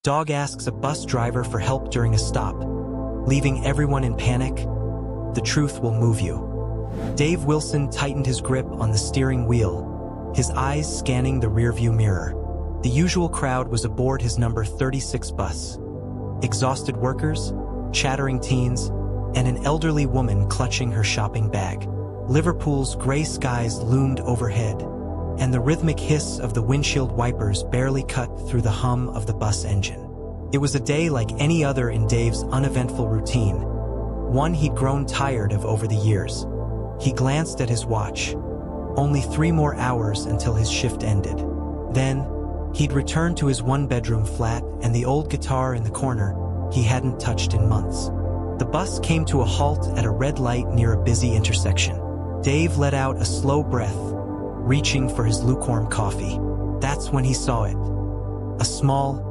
Dog asks a bus driver for help during a stop, leaving everyone in panic. The truth will move you. Dave Wilson tightened his grip on the steering wheel, his eyes scanning the rearview mirror. The usual crowd was aboard his number 36 bus. Exhausted workers, chattering teens, and an elderly woman clutching her shopping bag. Liverpool's gray skies loomed overhead, and the rhythmic hiss of the windshield wipers barely cut through the hum of the bus engine. It was a day like any other in Dave's uneventful routine, one he'd grown tired of over the years. He glanced at his watch. Only 3 more hours until his shift ended. Then, he'd return to his one-bedroom flat and the old guitar in the corner he hadn't touched in months. The bus came to a halt at a red light near a busy intersection. Dave let out a slow breath, reaching for his lukewarm coffee. That's when he saw it. A small,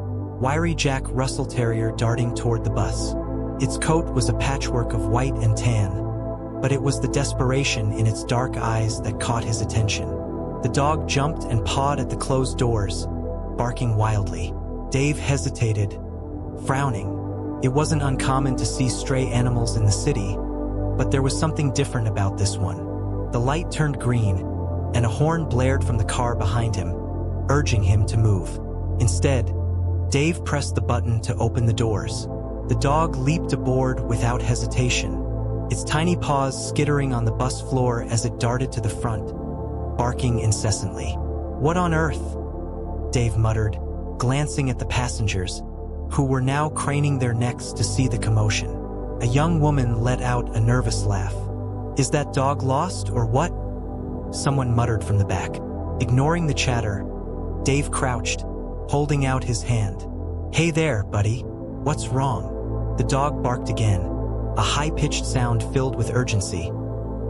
wiry Jack Russell Terrier darting toward the bus. Its coat was a patchwork of white and tan, but it was the desperation in its dark eyes that caught his attention. The dog jumped and pawed at the closed doors, barking wildly. Dave hesitated, frowning. It wasn't uncommon to see stray animals in the city, but there was something different about this one. The light turned green, and a horn blared from the car behind him, urging him to move. Instead, Dave pressed the button to open the doors. The dog leaped aboard without hesitation, its tiny paws skittering on the bus floor as it darted to the front, barking incessantly. "What on earth?" Dave muttered, glancing at the passengers, who were now craning their necks to see the commotion. A young woman let out a nervous laugh. "Is that dog lost, or what?" Someone muttered from the back. Ignoring the chatter, Dave crouched, holding out his hand. "Hey there, buddy. What's wrong?" The dog barked again, a high-pitched sound filled with urgency,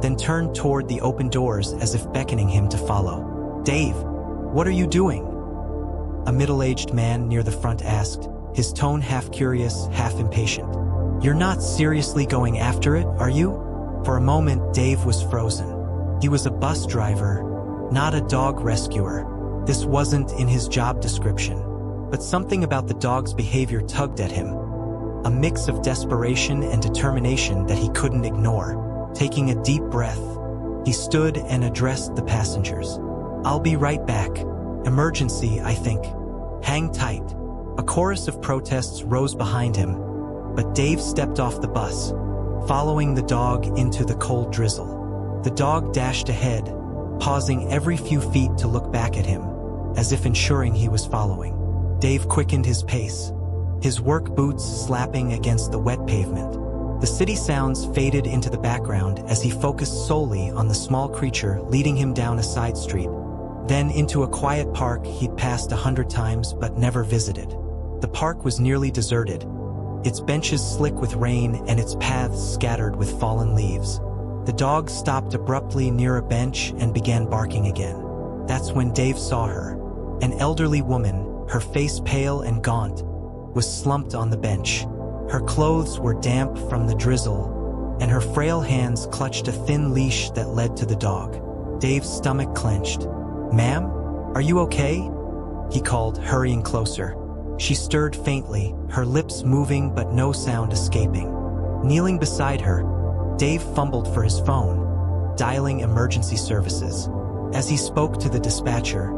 then turned toward the open doors as if beckoning him to follow. "Dave, what are you doing?" A middle-aged man near the front asked, his tone half curious, half impatient. "You're not seriously going after it, are you?" For a moment, Dave was frozen. He was a bus driver, not a dog rescuer. This wasn't in his job description, but something about the dog's behavior tugged at him, a mix of desperation and determination that he couldn't ignore. Taking a deep breath, he stood and addressed the passengers. "I'll be right back. Emergency, I think. Hang tight." A chorus of protests rose behind him, but Dave stepped off the bus, following the dog into the cold drizzle. The dog dashed ahead, pausing every few feet to look back at him, as if ensuring he was following. Dave quickened his pace, his work boots slapping against the wet pavement. The city sounds faded into the background as he focused solely on the small creature leading him down a side street, then into a quiet park he'd passed 100 times but never visited. The park was nearly deserted, its benches slick with rain and its paths scattered with fallen leaves. The dog stopped abruptly near a bench and began barking again. That's when Dave saw her. An elderly woman, her face pale and gaunt, was slumped on the bench. Her clothes were damp from the drizzle, and her frail hands clutched a thin leash that led to the dog. Dave's stomach clenched. "Ma'am, are you okay?" he called, hurrying closer. She stirred faintly, her lips moving but no sound escaping. Kneeling beside her, Dave fumbled for his phone, dialing emergency services. As he spoke to the dispatcher,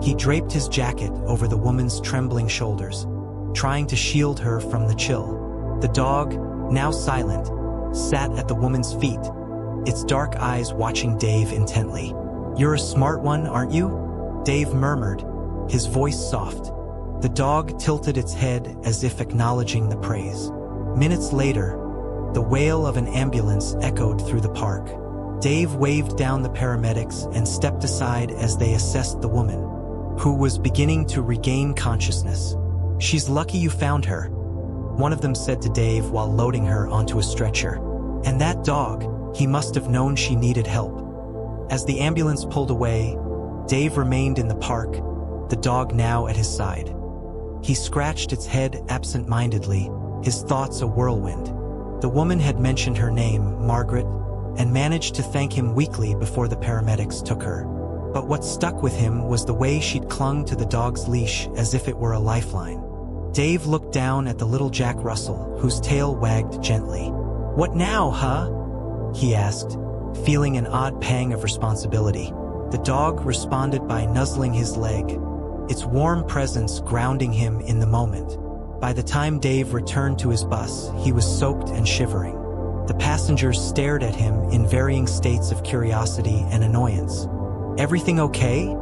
he draped his jacket over the woman's trembling shoulders, trying to shield her from the chill. The dog, now silent, sat at the woman's feet, its dark eyes watching Dave intently. "You're a smart one, aren't you?" Dave murmured, his voice soft. The dog tilted its head as if acknowledging the praise. Minutes later, the wail of an ambulance echoed through the park. Dave waved down the paramedics and stepped aside as they assessed the woman, who was beginning to regain consciousness. "She's lucky you found her," one of them said to Dave while loading her onto a stretcher. "And that dog, he must have known she needed help." As the ambulance pulled away, Dave remained in the park, the dog now at his side. He scratched its head absent-mindedly, his thoughts a whirlwind. The woman had mentioned her name, Margaret, and managed to thank him weakly before the paramedics took her. But what stuck with him was the way she'd clung to the dog's leash as if it were a lifeline. Dave looked down at the little Jack Russell, whose tail wagged gently. "What now, huh?" he asked, feeling an odd pang of responsibility. The dog responded by nuzzling his leg, its warm presence grounding him in the moment. By the time Dave returned to his bus, he was soaked and shivering. The passengers stared at him in varying states of curiosity and annoyance. "Everything okay?"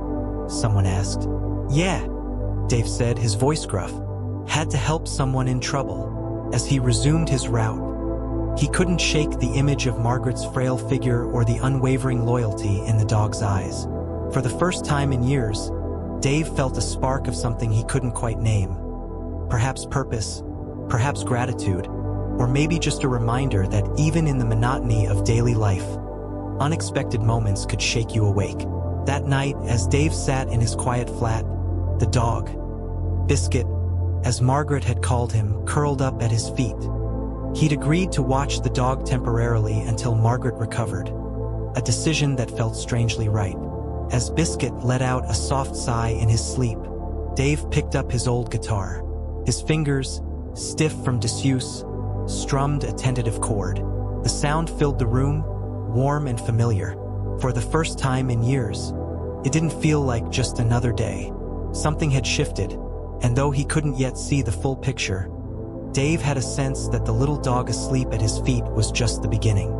someone asked. "Yeah," Dave said, his voice gruff. "Had to help someone in trouble." As he resumed his route, he couldn't shake the image of Margaret's frail figure or the unwavering loyalty in the dog's eyes. For the first time in years, Dave felt a spark of something he couldn't quite name. Perhaps purpose, perhaps gratitude, or maybe just a reminder that even in the monotony of daily life, unexpected moments could shake you awake. That night, as Dave sat in his quiet flat, the dog, Biscuit, as Margaret had called him, curled up at his feet. He'd agreed to watch the dog temporarily until Margaret recovered, a decision that felt strangely right. As Biscuit let out a soft sigh in his sleep, Dave picked up his old guitar. His fingers, stiff from disuse, strummed a tentative chord. The sound filled the room, warm and familiar. For the first time in years, it didn't feel like just another day. Something had shifted, and though he couldn't yet see the full picture, Dave had a sense that the little dog asleep at his feet was just the beginning.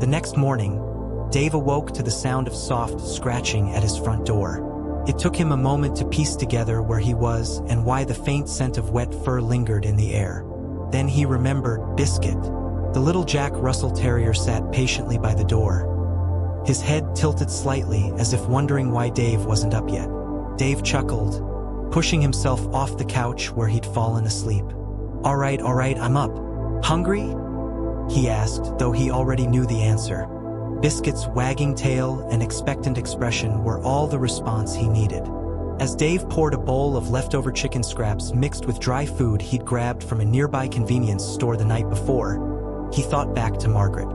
The next morning, Dave awoke to the sound of soft scratching at his front door. It took him a moment to piece together where he was and why the faint scent of wet fur lingered in the air. Then he remembered Biscuit. The little Jack Russell Terrier sat patiently by the door, his head tilted slightly as if wondering why Dave wasn't up yet. Dave chuckled, pushing himself off the couch where he'd fallen asleep. All right, I'm up. Hungry?" he asked, though he already knew the answer. Biscuit's wagging tail and expectant expression were all the response he needed. As Dave poured a bowl of leftover chicken scraps mixed with dry food he'd grabbed from a nearby convenience store the night before, he thought back to Margaret.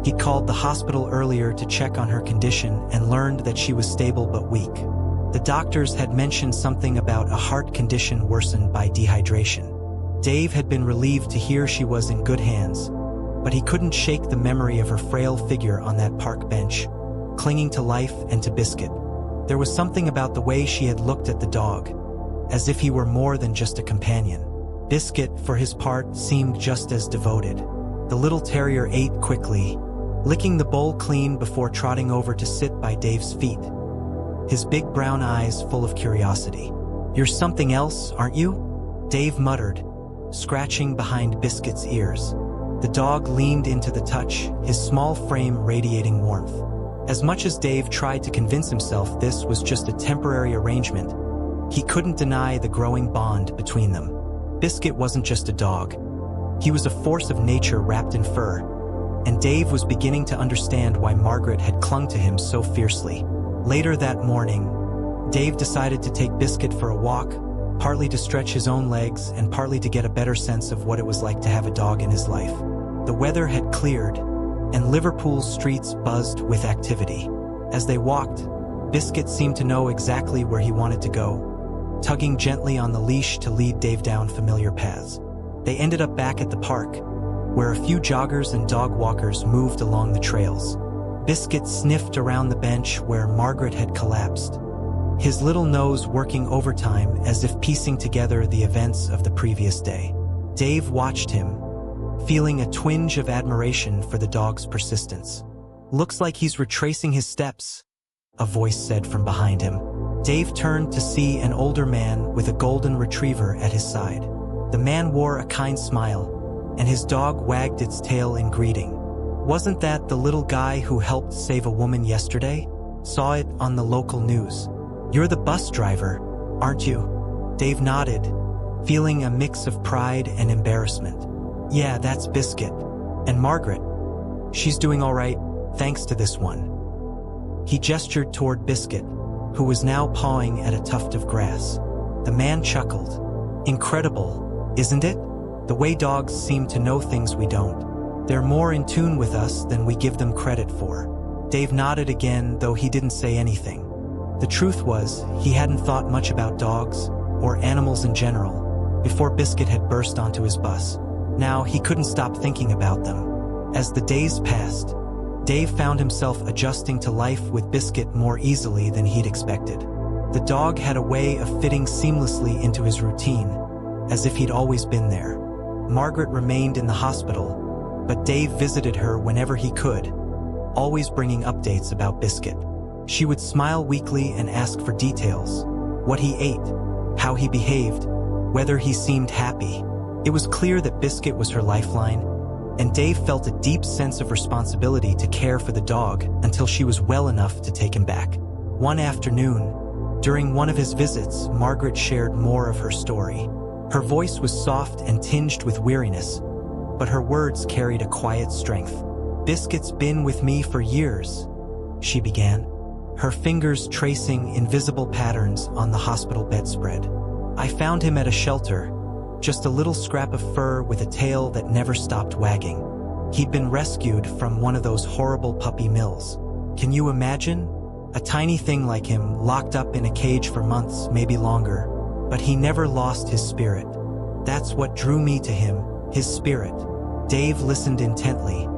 He'd called the hospital earlier to check on her condition and learned that she was stable but weak. The doctors had mentioned something about a heart condition worsened by dehydration. Dave had been relieved to hear she was in good hands, but he couldn't shake the memory of her frail figure on that park bench, clinging to life and to Biscuit. There was something about the way she had looked at the dog, as if he were more than just a companion. Biscuit, for his part, seemed just as devoted. The little terrier ate quickly, licking the bowl clean before trotting over to sit by Dave's feet, his big brown eyes full of curiosity. "You're something else, aren't you?" Dave muttered, scratching behind Biscuit's ears. The dog leaned into the touch, his small frame radiating warmth. As much as Dave tried to convince himself this was just a temporary arrangement, he couldn't deny the growing bond between them. Biscuit wasn't just a dog. He was a force of nature wrapped in fur, and Dave was beginning to understand why Margaret had clung to him so fiercely. Later that morning, Dave decided to take Biscuit for a walk, partly to stretch his own legs and partly to get a better sense of what it was like to have a dog in his life. The weather had cleared, and Liverpool's streets buzzed with activity. As they walked, Biscuit seemed to know exactly where he wanted to go, tugging gently on the leash to lead Dave down familiar paths. They ended up back at the park, where a few joggers and dog walkers moved along the trails. Biscuit sniffed around the bench where Margaret had collapsed, his little nose working overtime as if piecing together the events of the previous day. Dave watched him, feeling a twinge of admiration for the dog's persistence. "Looks like he's retracing his steps," a voice said from behind him. Dave turned to see an older man with a golden retriever at his side. The man wore a kind smile, and his dog wagged its tail in greeting. "Wasn't that the little guy who helped save a woman yesterday? Saw it on the local news. You're the bus driver, aren't you?" Dave nodded, feeling a mix of pride and embarrassment. "Yeah, that's Biscuit. And Margaret. She's doing all right, thanks to this one." He gestured toward Biscuit, who was now pawing at a tuft of grass. The man chuckled. "Incredible, isn't it? The way dogs seem to know things we don't. They're more in tune with us than we give them credit for." Dave nodded again, though he didn't say anything. The truth was, he hadn't thought much about dogs, or animals in general, before Biscuit had burst onto his bus. Now, he couldn't stop thinking about them. As the days passed, Dave found himself adjusting to life with Biscuit more easily than he'd expected. The dog had a way of fitting seamlessly into his routine, as if he'd always been there. Margaret remained in the hospital, but Dave visited her whenever he could, always bringing updates about Biscuit. She would smile weekly and ask for details: what he ate, how he behaved, whether he seemed happy. It was clear that Biscuit was her lifeline, and Dave felt a deep sense of responsibility to care for the dog until she was well enough to take him back. One afternoon, during one of his visits, Margaret shared more of her story. Her voice was soft and tinged with weariness, but her words carried a quiet strength. "Biscuit's been with me for years," she began, her fingers tracing invisible patterns on the hospital bedspread. "I found him at a shelter, just a little scrap of fur with a tail that never stopped wagging. He'd been rescued from one of those horrible puppy mills. Can you imagine? A tiny thing like him locked up in a cage for months, maybe longer. But he never lost his spirit. That's what drew me to him, his spirit." Dave listened intently,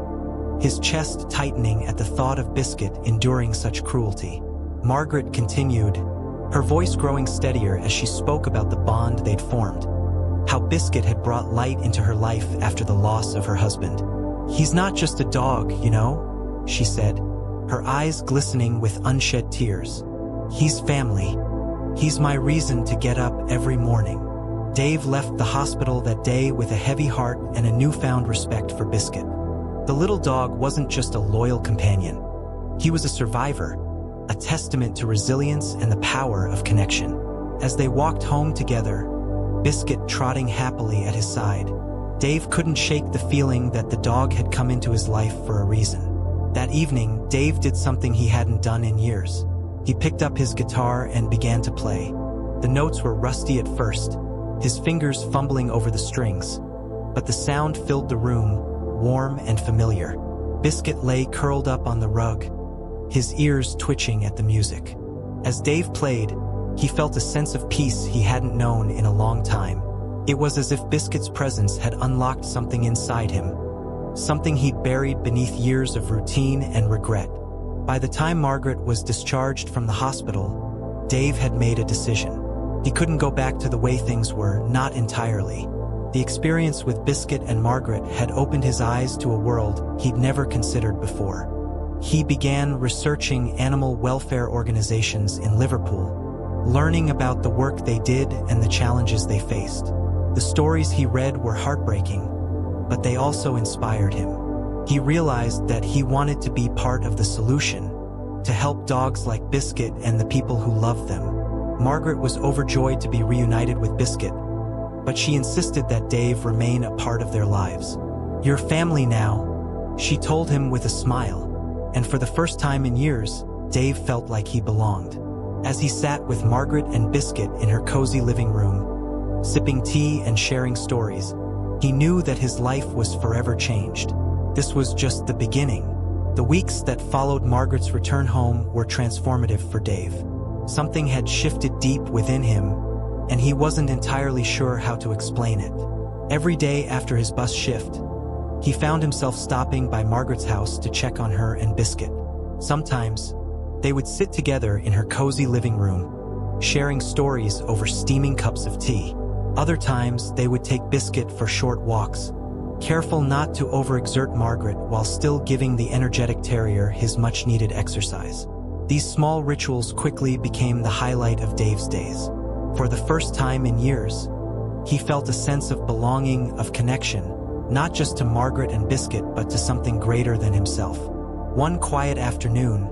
his chest tightening at the thought of Biscuit enduring such cruelty. Margaret continued, her voice growing steadier as she spoke about the bond they'd formed, how Biscuit had brought light into her life after the loss of her husband. "He's not just a dog, you know," she said, her eyes glistening with unshed tears. "He's family. He's my reason to get up every morning." Dave left the hospital that day with a heavy heart and a newfound respect for Biscuit. The little dog wasn't just a loyal companion. He was a survivor, a testament to resilience and the power of connection. As they walked home together, Biscuit trotting happily at his side, Dave couldn't shake the feeling that the dog had come into his life for a reason. That evening, Dave did something he hadn't done in years. He picked up his guitar and began to play. The notes were rusty at first, his fingers fumbling over the strings, but the sound filled the room, warm and familiar. Biscuit lay curled up on the rug, his ears twitching at the music. As Dave played, he felt a sense of peace he hadn't known in a long time. It was as if Biscuit's presence had unlocked something inside him, something he'd buried beneath years of routine and regret. By the time Margaret was discharged from the hospital, Dave had made a decision. He couldn't go back to the way things were, not entirely. The experience with Biscuit and Margaret had opened his eyes to a world he'd never considered before. He began researching animal welfare organizations in Liverpool, learning about the work they did and the challenges they faced. The stories he read were heartbreaking, but they also inspired him. He realized that he wanted to be part of the solution, to help dogs like Biscuit and the people who loved them. Margaret was overjoyed to be reunited with Biscuit, but she insisted that Dave remain a part of their lives. "You're family now," she told him with a smile, and for the first time in years, Dave felt like he belonged. As he sat with Margaret and Biscuit in her cozy living room, sipping tea and sharing stories, he knew that his life was forever changed. This was just the beginning. The weeks that followed Margaret's return home were transformative for Dave. Something had shifted deep within him, and he wasn't entirely sure how to explain it. Every day after his bus shift, he found himself stopping by Margaret's house to check on her and Biscuit. Sometimes, they would sit together in her cozy living room, sharing stories over steaming cups of tea. Other times, they would take Biscuit for short walks, careful not to overexert Margaret while still giving the energetic terrier his much-needed exercise. These small rituals quickly became the highlight of Dave's days. For the first time in years, he felt a sense of belonging, of connection, not just to Margaret and Biscuit but to something greater than himself. One quiet afternoon,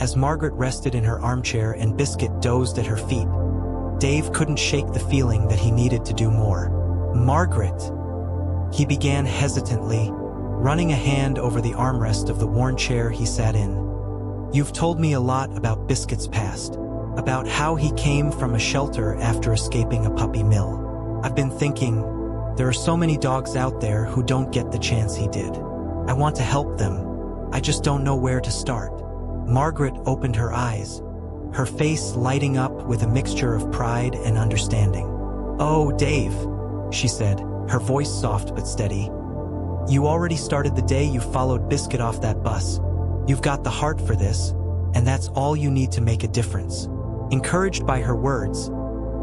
as Margaret rested in her armchair and Biscuit dozed at her feet, Dave couldn't shake the feeling that he needed to do more. "Margaret," he began hesitantly, running a hand over the armrest of the worn chair he sat in. "You've told me a lot about Biscuit's past, about how he came from a shelter after escaping a puppy mill. I've been thinking, there are so many dogs out there who don't get the chance he did. I want to help them. I just don't know where to start." Margaret opened her eyes, her face lighting up with a mixture of pride and understanding. "Oh, Dave, she said, her voice soft but steady. "You already started the day you followed Biscuit off that bus. You've got the heart for this, and that's all you need to make a difference." Encouraged by her words,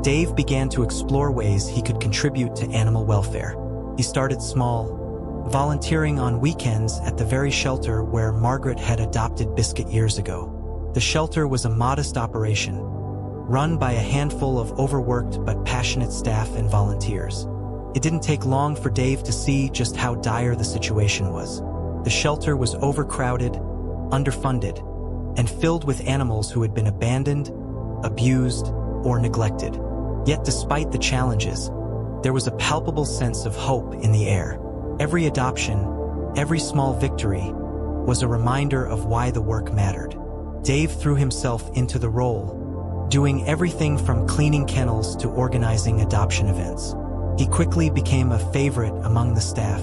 Dave began to explore ways he could contribute to animal welfare. He started small, volunteering on weekends at the very shelter where Margaret had adopted Biscuit years ago. The shelter was a modest operation, run by a handful of overworked but passionate staff and volunteers. It didn't take long for Dave to see just how dire the situation was. The shelter was overcrowded, underfunded, and filled with animals who had been abandoned, abused, or neglected. Yet despite the challenges, there was a palpable sense of hope in the air. Every adoption, every small victory, was a reminder of why the work mattered. Dave threw himself into the role, doing everything from cleaning kennels to organizing adoption events. He quickly became a favorite among the staff,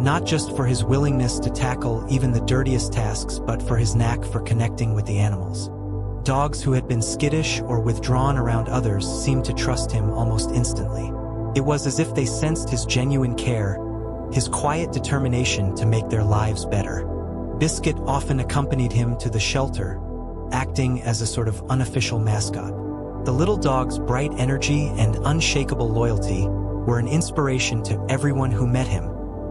not just for his willingness to tackle even the dirtiest tasks, but for his knack for connecting with the animals. Dogs who had been skittish or withdrawn around others seemed to trust him almost instantly. It was as if they sensed his genuine care, his quiet determination to make their lives better. Biscuit often accompanied him to the shelter, acting as a sort of unofficial mascot. The little dog's bright energy and unshakable loyalty were an inspiration to everyone who met him,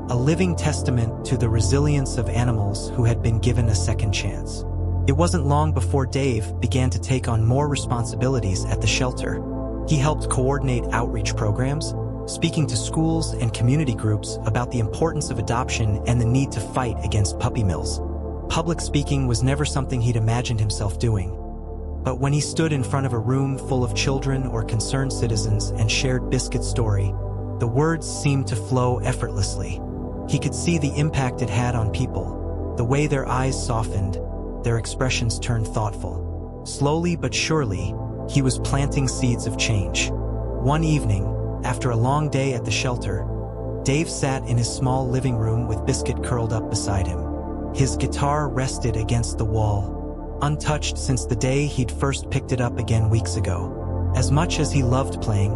a living testament to the resilience of animals who had been given a second chance. It wasn't long before Dave began to take on more responsibilities at the shelter. He helped coordinate outreach programs, speaking to schools and community groups about the importance of adoption and the need to fight against puppy mills. Public speaking was never something he'd imagined himself doing. But when he stood in front of a room full of children or concerned citizens and shared Biscuit's story, the words seemed to flow effortlessly. He could see the impact it had on people, the way their eyes softened, their expressions turned thoughtful. Slowly but surely, he was planting seeds of change. One evening, after a long day at the shelter, Dave sat in his small living room with Biscuit curled up beside him. His guitar rested against the wall, untouched since the day he'd first picked it up again weeks ago. As much as he loved playing,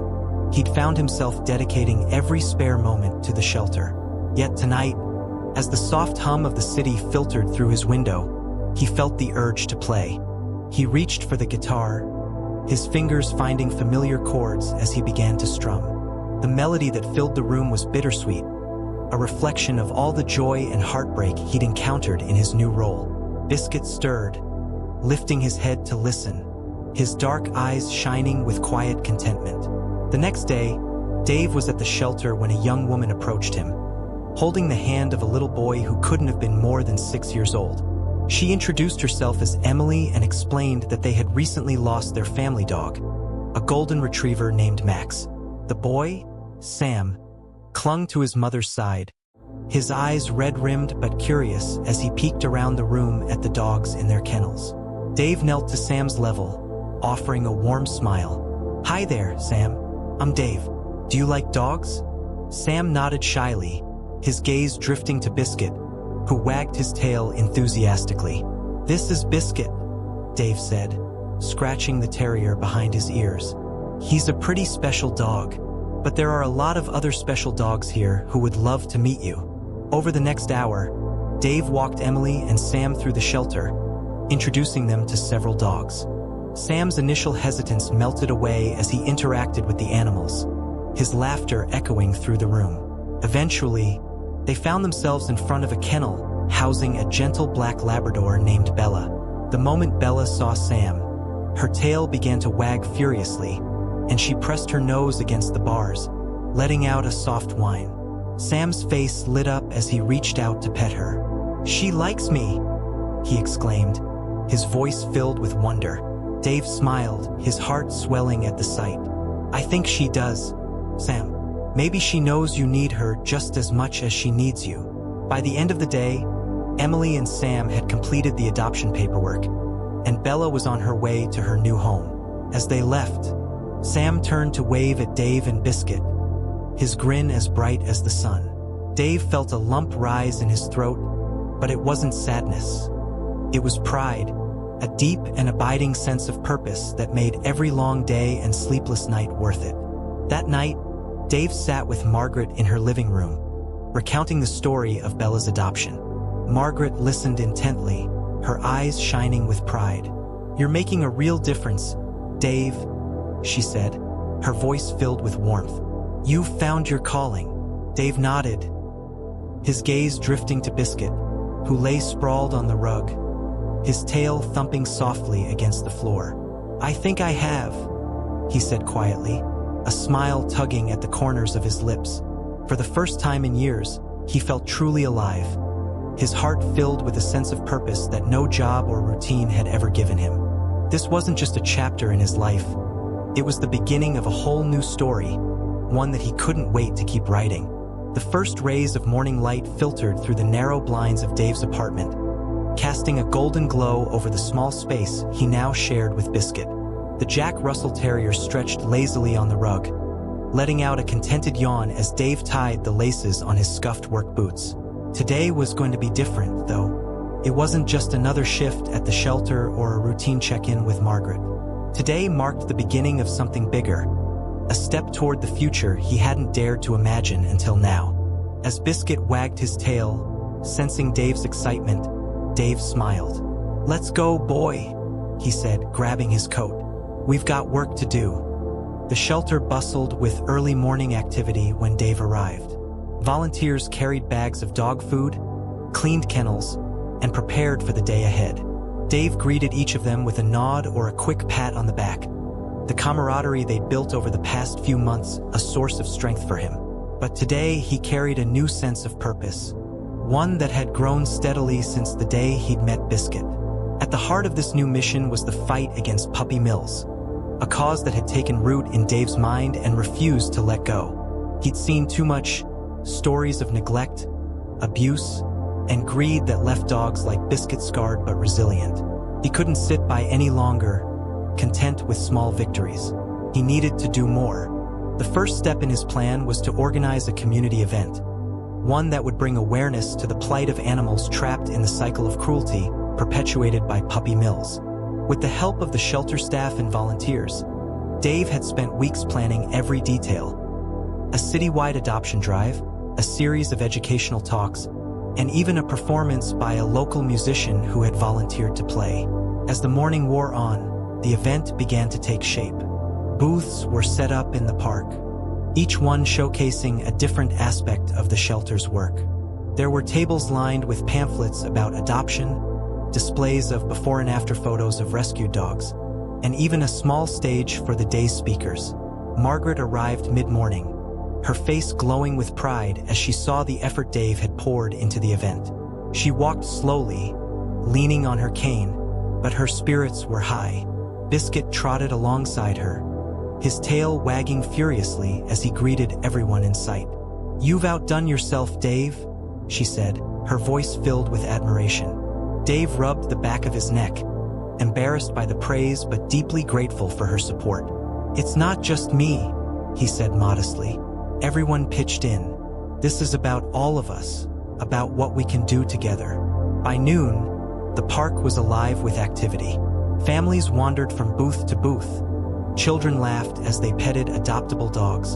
he'd found himself dedicating every spare moment to the shelter. Yet tonight, as the soft hum of the city filtered through his window, he felt the urge to play. He reached for the guitar, his fingers finding familiar chords as he began to strum. The melody that filled the room was bittersweet, a reflection of all the joy and heartbreak he'd encountered in his new role. Biscuit stirred, lifting his head to listen, his dark eyes shining with quiet contentment. The next day, Dave was at the shelter when a young woman approached him, holding the hand of a little boy who couldn't have been more than 6 years old. She introduced herself as Emily and explained that they had recently lost their family dog, a golden retriever named Max. The boy, Sam, clung to his mother's side, his eyes red-rimmed but curious as he peeked around the room at the dogs in their kennels. Dave knelt to Sam's level, offering a warm smile. "Hi there, Sam. I'm Dave. Do you like dogs?" Sam nodded shyly, his gaze drifting to Biscuit, who wagged his tail enthusiastically. "This is Biscuit," Dave said, scratching the terrier behind his ears. "He's a pretty special dog, but there are a lot of other special dogs here who would love to meet you." Over the next hour, Dave walked Emily and Sam through the shelter, introducing them to several dogs. Sam's initial hesitance melted away as he interacted with the animals, his laughter echoing through the room. Eventually, they found themselves in front of a kennel housing a gentle black Labrador named Bella. The moment Bella saw Sam, her tail began to wag furiously, and she pressed her nose against the bars, letting out a soft whine. Sam's face lit up as he reached out to pet her. "She likes me," he exclaimed, his voice filled with wonder. Dave smiled, his heart swelling at the sight. "I think she does, Sam. Maybe she knows you need her just as much as she needs you." By the end of the day, Emily and Sam had completed the adoption paperwork, and Bella was on her way to her new home. As they left, Sam turned to wave at Dave and Biscuit, his grin as bright as the sun. Dave felt a lump rise in his throat, but it wasn't sadness. It was pride, a deep and abiding sense of purpose that made every long day and sleepless night worth it. That night, Dave sat with Margaret in her living room, recounting the story of Bella's adoption. Margaret listened intently, her eyes shining with pride. "You're making a real difference, Dave," she said, her voice filled with warmth. "You've found your calling." Dave nodded, his gaze drifting to Biscuit, who lay sprawled on the rug, his tail thumping softly against the floor. "I think I have," he said quietly, a smile tugging at the corners of his lips. For the first time in years, he felt truly alive, his heart filled with a sense of purpose that no job or routine had ever given him. This wasn't just a chapter in his life. It was the beginning of a whole new story, one that he couldn't wait to keep writing. The first rays of morning light filtered through the narrow blinds of Dave's apartment, casting a golden glow over the small space he now shared with Biscuit. The Jack Russell Terrier stretched lazily on the rug, letting out a contented yawn as Dave tied the laces on his scuffed work boots. Today was going to be different, though. It wasn't just another shift at the shelter or a routine check-in with Margaret. Today marked the beginning of something bigger, a step toward the future he hadn't dared to imagine until now. As Biscuit wagged his tail, sensing Dave's excitement, Dave smiled. "Let's go, boy," he said, grabbing his coat. "We've got work to do." The shelter bustled with early morning activity when Dave arrived. Volunteers carried bags of dog food, cleaned kennels, and prepared for the day ahead. Dave greeted each of them with a nod or a quick pat on the back, the camaraderie they'd built over the past few months a source of strength for him. But today he carried a new sense of purpose, one that had grown steadily since the day he'd met Biscuit. At the heart of this new mission was the fight against puppy mills, a cause that had taken root in Dave's mind and refused to let go. He'd seen too much stories of neglect, abuse, and greed that left dogs like Biscuit scarred but resilient. He couldn't sit by any longer, content with small victories. He needed to do more. The first step in his plan was to organize a community event, one that would bring awareness to the plight of animals trapped in the cycle of cruelty perpetuated by puppy mills. With the help of the shelter staff and volunteers, Dave had spent weeks planning every detail. A citywide adoption drive, a series of educational talks, and even a performance by a local musician who had volunteered to play. As the morning wore on, the event began to take shape. Booths were set up in the park, each one showcasing a different aspect of the shelter's work. There were tables lined with pamphlets about adoption, displays of before and after photos of rescued dogs, and even a small stage for the day's speakers. Margaret arrived mid-morning, her face glowing with pride as she saw the effort Dave had poured into the event. She walked slowly, leaning on her cane, but her spirits were high. Biscuit trotted alongside her, his tail wagging furiously as he greeted everyone in sight. "You've outdone yourself, Dave," she said, her voice filled with admiration. Dave rubbed the back of his neck, embarrassed by the praise but deeply grateful for her support. "It's not just me," he said modestly. Everyone pitched in. "This is about all of us, about what we can do together." By noon, the park was alive with activity. Families wandered from booth to booth. Children laughed as they petted adoptable dogs,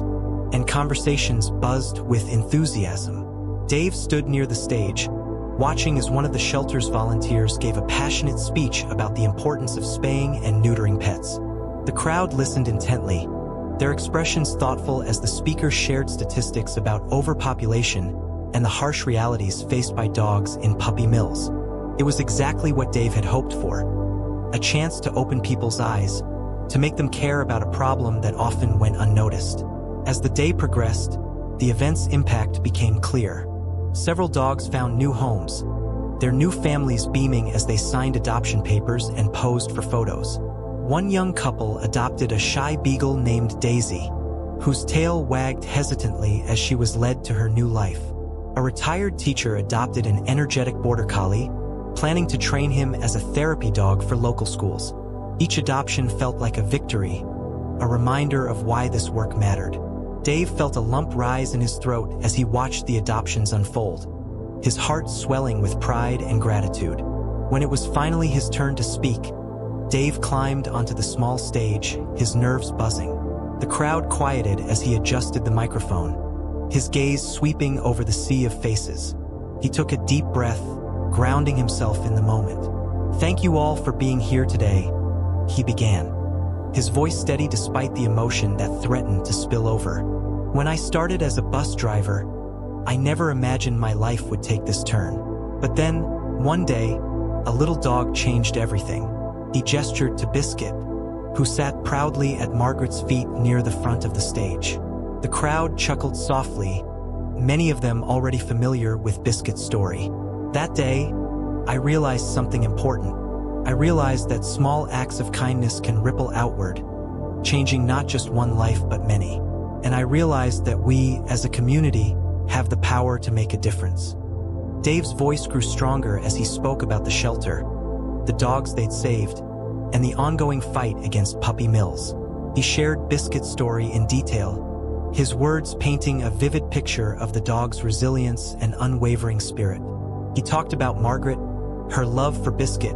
and conversations buzzed with enthusiasm. Dave stood near the stage, watching as one of the shelter's volunteers gave a passionate speech about the importance of spaying and neutering pets. The crowd listened intently, their expressions thoughtful as the speaker shared statistics about overpopulation and the harsh realities faced by dogs in puppy mills. It was exactly what Dave had hoped for, a chance to open people's eyes, to make them care about a problem that often went unnoticed. As the day progressed, the event's impact became clear. Several dogs found new homes, their new families beaming as they signed adoption papers and posed for photos. One young couple adopted a shy beagle named Daisy, whose tail wagged hesitantly as she was led to her new life. A retired teacher adopted an energetic border collie, planning to train him as a therapy dog for local schools. Each adoption felt like a victory, a reminder of why this work mattered. Dave felt a lump rise in his throat as he watched the adoptions unfold, his heart swelling with pride and gratitude. When it was finally his turn to speak, Dave climbed onto the small stage, his nerves buzzing. The crowd quieted as he adjusted the microphone, his gaze sweeping over the sea of faces. He took a deep breath, grounding himself in the moment. "Thank you all for being here today," he began, his voice steady despite the emotion that threatened to spill over. "When I started as a bus driver, I never imagined my life would take this turn. But then, one day, a little dog changed everything." He gestured to Biscuit, who sat proudly at Margaret's feet near the front of the stage. The crowd chuckled softly, many of them already familiar with Biscuit's story. That day, I realized something important. I realized that small acts of kindness can ripple outward, changing not just one life but many. And I realized that we, as a community, have the power to make a difference. Dave's voice grew stronger as he spoke about the shelter, the dogs they'd saved, and the ongoing fight against puppy mills. He shared Biscuit's story in detail, his words painting a vivid picture of the dog's resilience and unwavering spirit. He talked about Margaret, her love for Biscuit,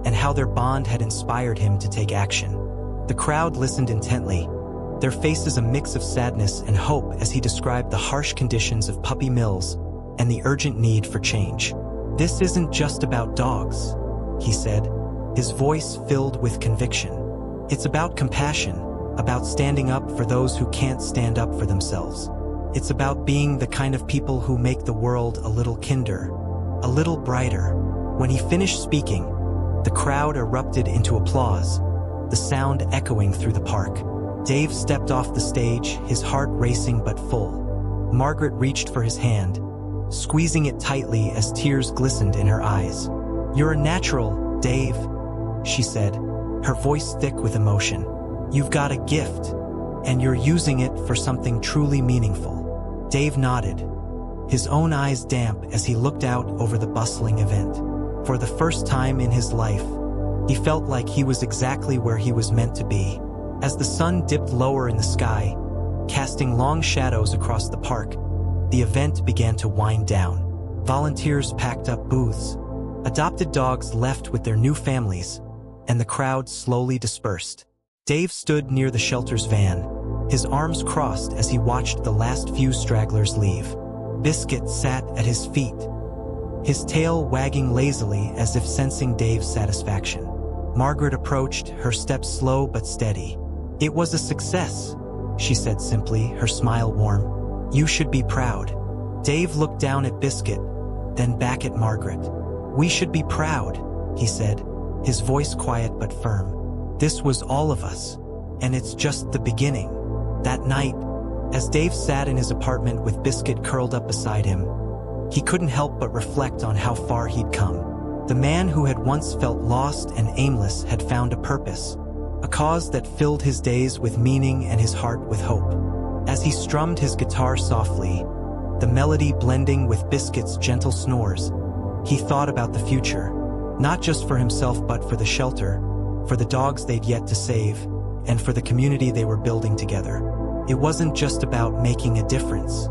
and how their bond had inspired him to take action. The crowd listened intently, their faces a mix of sadness and hope as he described the harsh conditions of puppy mills and the urgent need for change. "This isn't just about dogs," he said, his voice filled with conviction. "It's about compassion, about standing up for those who can't stand up for themselves. It's about being the kind of people who make the world a little kinder, a little brighter." When he finished speaking, the crowd erupted into applause, the sound echoing through the park. Dave stepped off the stage, his heart racing but full. Margaret reached for his hand, squeezing it tightly as tears glistened in her eyes. "You're a natural, Dave," she said, her voice thick with emotion. "You've got a gift, and you're using it for something truly meaningful." Dave nodded, his own eyes damp as he looked out over the bustling event. For the first time in his life, he felt like he was exactly where he was meant to be. As the sun dipped lower in the sky, casting long shadows across the park, the event began to wind down. Volunteers packed up booths, adopted dogs left with their new families, and the crowd slowly dispersed. Dave stood near the shelter's van, his arms crossed as he watched the last few stragglers leave. Biscuit sat at his feet, his tail wagging lazily as if sensing Dave's satisfaction. Margaret approached, her steps slow but steady. "It was a success," she said simply, her smile warm. "You should be proud." Dave looked down at Biscuit, then back at Margaret. "We should be proud," he said, his voice quiet but firm. "This was all of us, and it's just the beginning." That night, as Dave sat in his apartment with Biscuit curled up beside him, he couldn't help but reflect on how far he'd come. The man who had once felt lost and aimless had found a purpose, a cause that filled his days with meaning and his heart with hope. As he strummed his guitar softly, the melody blending with Biscuit's gentle snores, he thought about the future, not just for himself but for the shelter, for the dogs they'd yet to save, and for the community they were building together. It wasn't just about making a difference.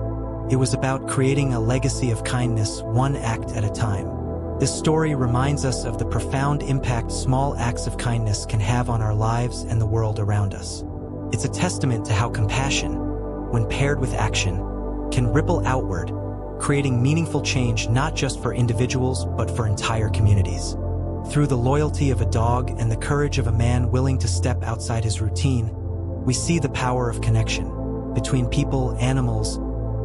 It was about creating a legacy of kindness, one act at a time. This story reminds us of the profound impact small acts of kindness can have on our lives and the world around us. It's a testament to how compassion, when paired with action, can ripple outward, creating meaningful change not just for individuals but for entire communities. Through the loyalty of a dog and the courage of a man willing to step outside his routine, we see the power of connection between people, animals,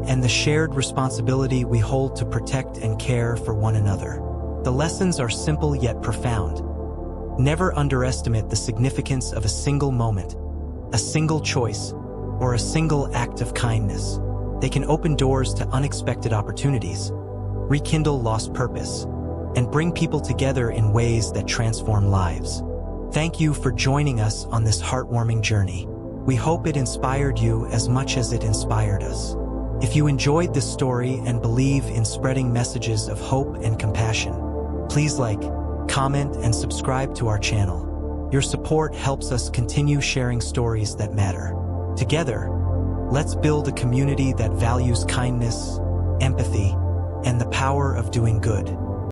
and the shared responsibility we hold to protect and care for one another. The lessons are simple yet profound. Never underestimate the significance of a single moment, a single choice, or a single act of kindness. They can open doors to unexpected opportunities, rekindle lost purpose, and bring people together in ways that transform lives. Thank you for joining us on this heartwarming journey. We hope it inspired you as much as it inspired us. If you enjoyed this story and believe in spreading messages of hope and compassion, please like, comment, and subscribe to our channel. Your support helps us continue sharing stories that matter. Together, let's build a community that values kindness, empathy, and the power of doing good.